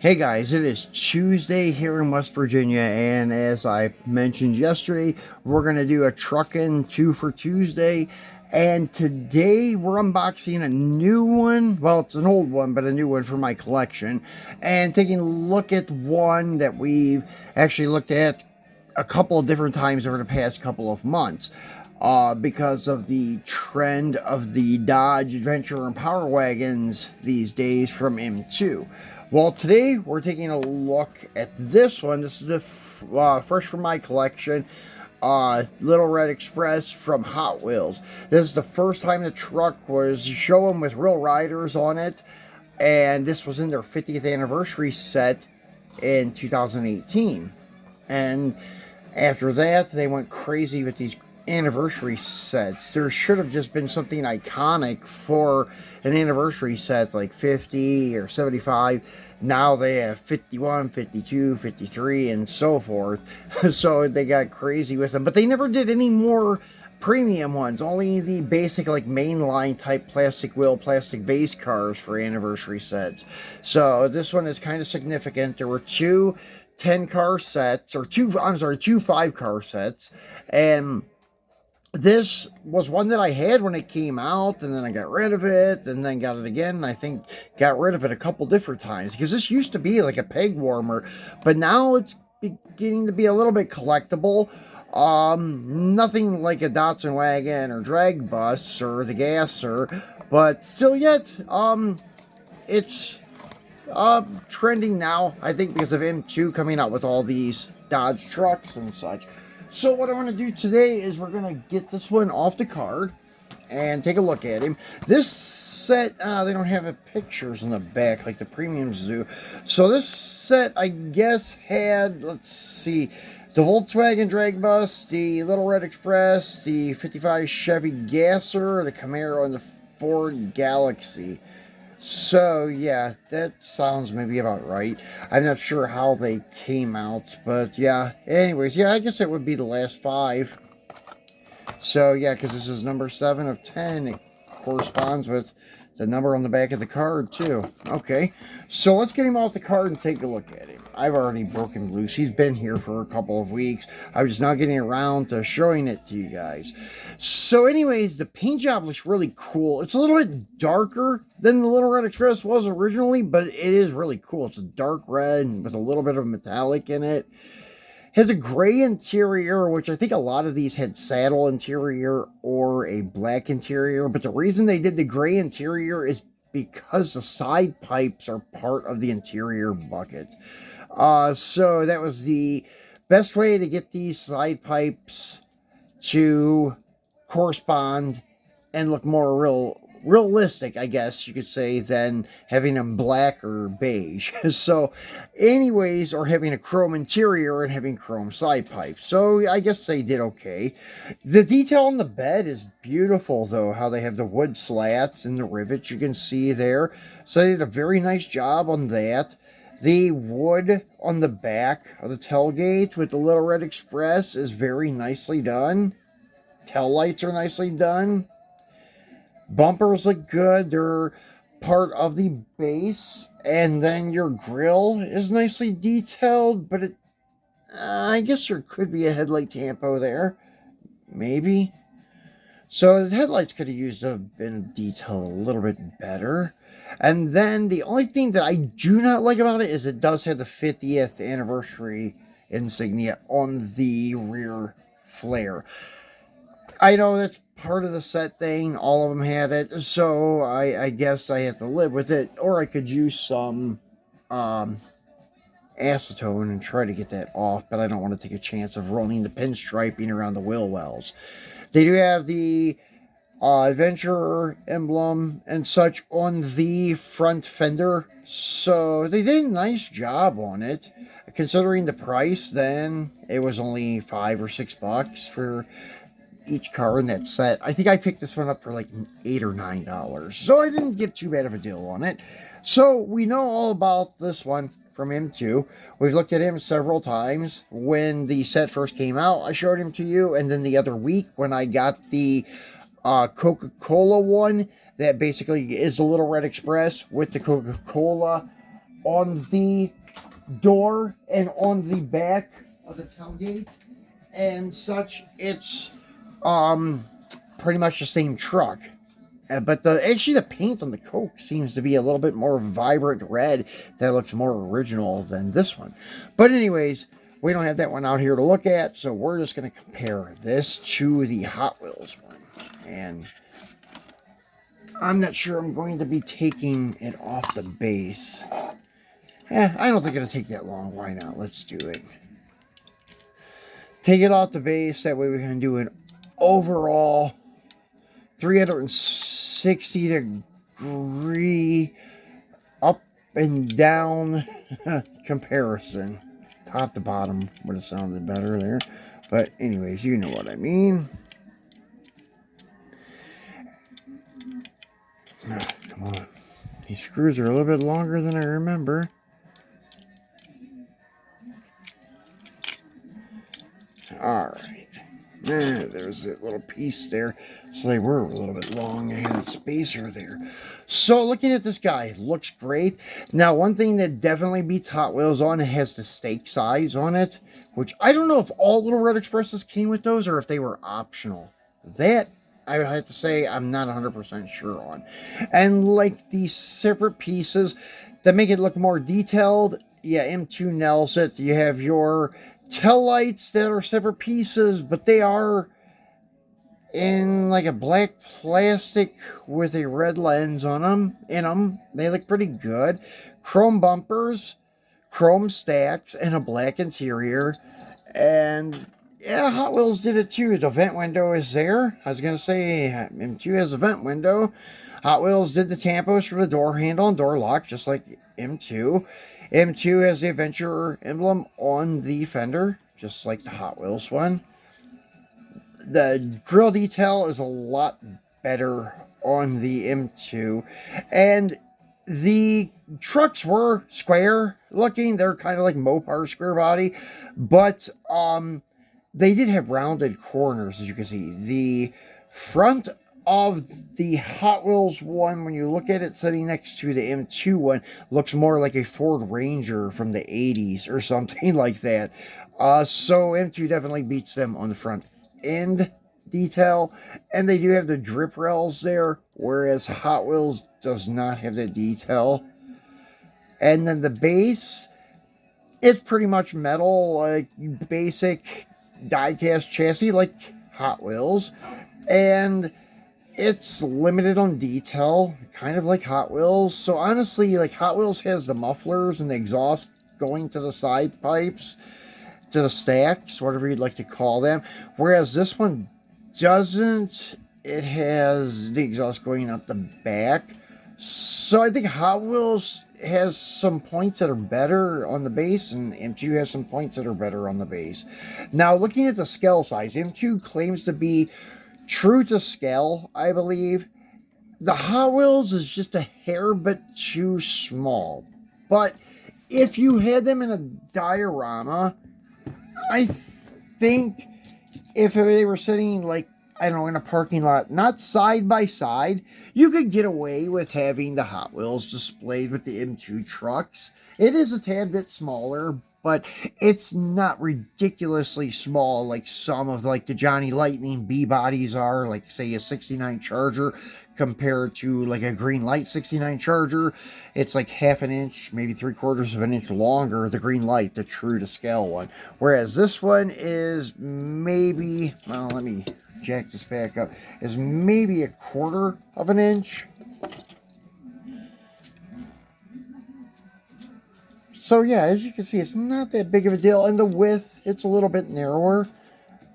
Hey guys, it is Tuesday here in West Virginia, and as I mentioned yesterday, we're going to do a truckin' 2 for Tuesday. And today we're unboxing a new one. Well, it's an old one, but a new one for my collection. And taking a look at one that we've actually looked at a couple of different times over the past couple of months. Because of the trend of the Dodge Adventure and Power Wagons these days from M2. Well, today we're taking a look at this one. This is the first from my collection, Little Red Express from Hot Wheels. This is the first time the truck was showing with real riders on it, and this was in their 50th anniversary set in 2018. And after that, they went crazy with these anniversary sets. There should have just been something iconic for an anniversary set, like 50 or 75. Now they have 51, 52, 53, and so forth. So they got crazy with them, but they never did any more premium ones, only the basic like mainline type plastic wheel, plastic base cars for anniversary sets. So this one is kind of significant. There were two 10-car sets, or two 5-car sets, and this was one that I had when it came out, and then I got rid of it, and then got it again, and I think got rid of it a couple different times, because this used to be like a peg warmer, but now it's beginning to be a little bit collectible. Nothing like a Datsun wagon or drag bus or the gasser, but still yet, it's trending now, I think, because of M2 coming out with all these Dodge trucks and such. So what I want to do today is we're going to get this one off the card and take a look at him. This set, they don't have pictures on the back like the premiums do. So this set, I guess, had, let's see, the Volkswagen Drag Bus, the Little Red Express, the 55 Chevy Gasser, the Camaro, and the Ford Galaxy. So, yeah, that sounds maybe about right. I'm not sure how they came out, but yeah. Anyways, yeah, I guess it would be the last 5. So, yeah, because this is number 7 of 10. It corresponds with the number on the back of the card, too. Okay, so let's get him off the card and take a look at him. I've already broken loose. He's been here for a couple of weeks. I'm just not getting around to showing it to you guys. So anyways, the paint job looks really cool. It's a little bit darker than the Little Red Express was originally, but it is really cool. It's a dark red with a little bit of metallic in it. Has a gray interior, which I think a lot of these had saddle interior or a black interior. But the reason they did the gray interior is because the side pipes are part of the interior bucket. So that was the best way to get these side pipes to correspond and look more realistic, I guess you could say, than having them black or beige. So anyways, or having a chrome interior and having chrome side pipes. So I guess they did okay. The detail on the bed is beautiful, though, how they have the wood slats and the rivets you can see there. So they did a very nice job on that. The wood on the back of the tailgate with the Little Red Express is very nicely done. Tail lights are nicely done. Bumpers look good. They're part of the base. And then your grill is nicely detailed, but I guess there could be a headlight tampo there. Maybe. So the headlights could have used a bit of detail a little bit better. And then the only thing that I do not like about it is it does have the 50th anniversary insignia on the rear flare. I know that's part of the set thing. All of them had it. So I guess I have to live with it. Or I could use some acetone and try to get that off. But I don't want to take a chance of rolling the pinstriping around the wheel wells. They do have the Adventure emblem and such on the front fender. So they did a nice job on it. Considering the price, then it was only $5 or $6 for each car in that set. I think I picked this one up for like $8 or $9. So I didn't get too bad of a deal on it. So we know all about this one from M2. We've looked at him several times. When the set first came out, I showed him to you. And then the other week when I got the Coca-Cola one, that basically is the Little Red Express with the Coca-Cola on the door and on the back of the tailgate and such. It's pretty much the same truck. But actually the paint on the Coke seems to be a little bit more vibrant red that looks more original than this one. But anyways, we don't have that one out here to look at, so we're just going to compare this to the Hot Wheels one. And I'm not sure I'm going to be taking it off the base. I don't think it'll take that long. Why not? Let's do it. Take it off the base. That way we can do an overall 360 degree up and down comparison. Top to bottom would have sounded better there. But anyways, you know what I mean. Come on. These screws are a little bit longer than I remember. Alright. There's a little piece there. So they were a little bit long. I had a spacer there. So looking at this guy, looks great. Now, one thing that definitely beats Hot Wheels on, it has the stake size on it. Which I don't know if all Little Red Expresses came with those or if they were optional. That I would have to say I'm not 100% sure on. And like these separate pieces that make it look more detailed, yeah, M2 nails it. You have your tail lights that are separate pieces, but they are in like a black plastic with a red lens on them. They look pretty good. Chrome bumpers, chrome stacks, and a black interior. And yeah, Hot Wheels did it too. The vent window is there. I was going to say M2 has a vent window. Hot Wheels did the tampos for the door handle and door lock, just like M2. M2 has the adventure emblem on the fender, just like the Hot Wheels one. The grill detail is a lot better on the M2. And the trucks were square looking. They're kind of like Mopar square body. But they did have rounded corners, as you can see. The front of the Hot Wheels one, when you look at it sitting next to the M2 one, looks more like a Ford Ranger from the 80s or something like that. So M2 definitely beats them on the front end detail. And they do have the drip rails there, whereas Hot Wheels does not have that detail. And then the base, it's pretty much metal, like basic diecast chassis like Hot Wheels. And it's limited on detail, kind of like Hot Wheels. So honestly, like Hot Wheels has the mufflers and the exhaust going to the side pipes, to the stacks, whatever you'd like to call them. Whereas this one doesn't. It has the exhaust going out the back. So I think Hot Wheels has some points that are better on the base, and M2 has some points that are better on the base. Now, looking at the scale size, M2 claims to be true to scale, I believe. The Hot Wheels is just a hair bit too small. But if you had them in a diorama, I think if they were sitting, like, I don't know, in a parking lot, not side by side, you could get away with having the Hot Wheels displayed with the M2 trucks. It is a tad bit smaller, but it's not ridiculously small like some of like the Johnny Lightning B bodies are, like say a 69 Charger compared to like a Green Light 69 Charger. It's like half an inch, maybe 3/4 of an inch longer, the Green Light, the true to scale one. Whereas this one is maybe, well, let me jack this back up, is maybe 1/4 of an inch. So yeah, as you can see, it's not that big of a deal. And the width, it's a little bit narrower,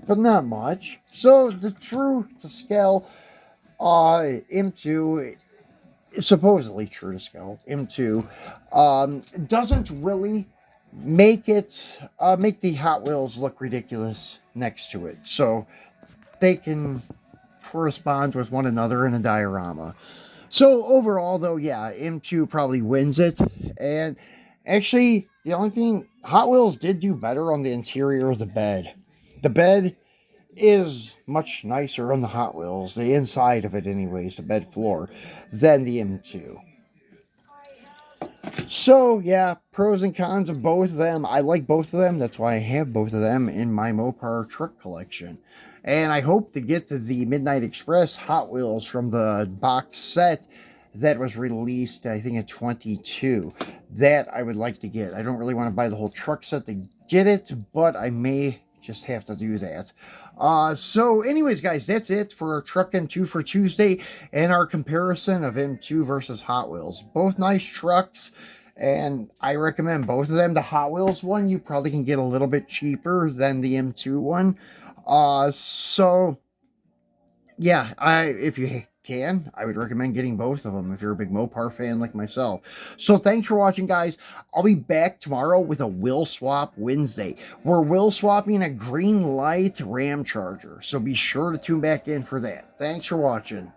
but not much. So the true to scale M2, supposedly true to scale M2, doesn't really make it make the Hot Wheels look ridiculous next to it. So they can correspond with one another in a diorama. So overall, though, yeah, M2 probably wins it. And actually, the only thing, Hot Wheels did do better on the interior of the bed. The bed is much nicer on the Hot Wheels, the inside of it anyways, the bed floor, than the M2. So, yeah, pros and cons of both of them. I like both of them. That's why I have both of them in my Mopar truck collection. And I hope to get to the Midnight Express Hot Wheels from the box set that was released, I think, in 22. That I would like to get. I don't really want to buy the whole truck set to get it, but I may just have to do that. So anyways, guys, that's it for our Truckin' 2 for Tuesday and our comparison of M2 versus Hot Wheels. Both nice trucks, and I recommend both of them. The Hot Wheels one, you probably can get a little bit cheaper than the M2 one. So yeah, if you can, I would recommend getting both of them if you're a big Mopar fan like myself. So thanks for watching, guys. I'll be back tomorrow with a Will Swap Wednesday. We're will swapping a green light Ram Charger, so be sure to tune back in for that. Thanks for watching.